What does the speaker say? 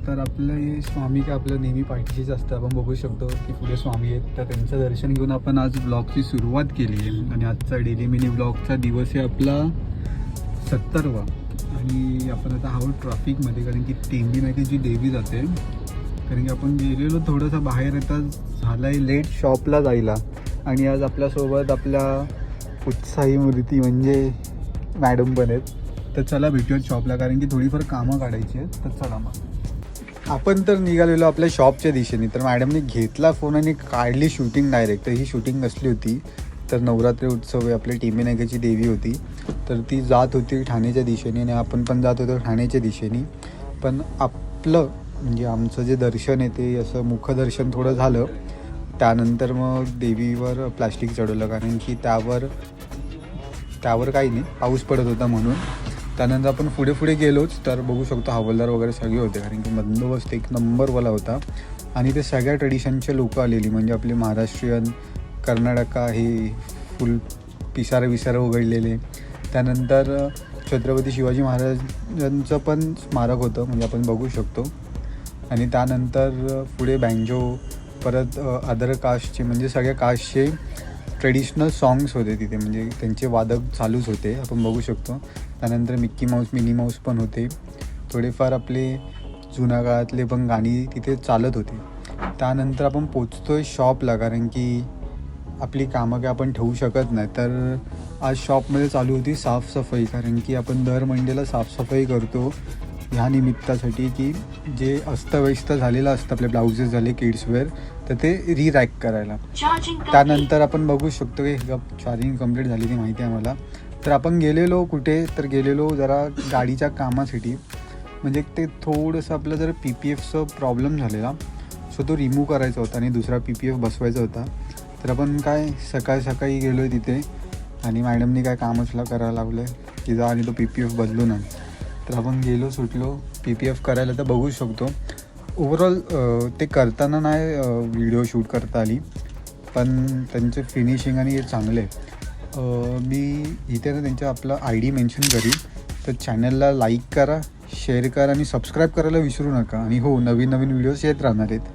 तर आपलं हे स्वामी काय आपलं नेहमी पाठीशीच असतं. आपण बघू शकतो की पुढे स्वामी आहेत, तर त्यांचं दर्शन घेऊन आपण आज ब्लॉगची सुरुवात केली आहे. आणि आजचा डेली मिनी ब्लॉगचा दिवस आहे आपला 70वा. आणि आपण आता आहोत ट्रॅफिकमध्ये, कारण की टेंबी नाक्याची देवी जाते. कारण की आपण गेलेलो थोडंसं बाहेर येतात झालं आहे लेट शॉपला जायला. आणि आज आपल्यासोबत आपल्या उत्साही मूर्ती म्हणजे मॅडम पण आहेत. तर चला भेटूयात शॉपला, कारण की थोडीफार कामं काढायची आहेत. तर चला मग आपण तर निघालेलो आपल्या शॉपच्या दिशेने. तर मॅडमने घेतला फोन आणि काढली शूटिंग डायरेक्ट. तर ही शूटिंग कसली होती तर नवरात्री उत्सव आहे, आपल्या टेंबी नाक्याची देवी होती. तर ती जात होती ठाण्याच्या दिशेने आणि आपण पण जात होतो ठाण्याच्या दिशेने. पण आपलं म्हणजे आमचं जे दर्शन आहे ते असं मुखदर्शन थोडं झालं. त्यानंतर मग देवीवर प्लास्टिक चढवलं, कारण की त्यावर काही नाही, पाऊस पडत होता म्हणून. त्यानंतर आपण पुढे गेलोच तर बघू शकतो हवालदार वगैरे सगळे होते, कारण की बंदोबस्त एक नंबरवाला होता. आणि ते सगळ्या ट्रेडिशनचे लोक आलेली, म्हणजे आपले महाराष्ट्रीयन, कर्नाटका हे फुल पिसारे उघडलेले. त्यानंतर छत्रपती शिवाजी महाराजांचं पण स्मारक होतं, म्हणजे आपण बघू शकतो. आणि त्यानंतर पुढे बँजो, परत अदर कास्टचे म्हणजे सगळ्या कास्टचे ट्रेडिशनल सॉंग्स होते तिथे, म्हणजे त्यांचे वादक चालूच होते, आपण बघू शकतो. त्यानंतर मिक्की माऊस, मिनी माऊस पण होते. थोडेफार आपले जुन्या काळातले पण गाणी तिथे चालत होते. त्यानंतर आपण पोचतो आहे शॉपला, कारण की आपली कामं काय आपण ठेवू शकत नाही. तर आज शॉपमध्ये चालू होती साफसफाई, कारण की आपण दर मंडेला साफसफाई करतो ह्या निमित्तासाठी की जे अस्तव्यस्त झालेलं असतं, आपले ब्लाउजेस झाले किड्सवेअर, तर ते री-रॅक करायला. त्यानंतर आपण बघू शकतो की चार्जिंग कंप्लीट झालेली माहिती आहे मला. तर आपण गेलेलो कुठे तर गेलेलो जरा गाडीच्या कामासाठी, म्हणजे ते थोडंसं आपलं जरा PPFचं प्रॉब्लेम झालेला, सो तो रिमूव्ह करायचा होता आणि दुसरा PPF बसवायचा होता. तर आपण काय सकाळी गेलो आहे तिथे आणि मॅडमनी काय कामच करायला लावलं आहे की जा आणि तो PPF बदलून आण. तर आपण गेलो, सुटलो PPF करायला. तर बघू शकतो ओव्हरऑल ते करताना नाही व्हिडिओ शूट करता आली, पण त्यांचे फिनिशिंग आणि हे चांगले. मी इथे ना त्यांच्या आपला ID मेन्शन करीन. तर चॅनलला लाईक करा, शेअर करा आणि सबस्क्राईब करायला विसरू नका. आणि हो, नवीन व्हिडिओज येत राहणार आहेत.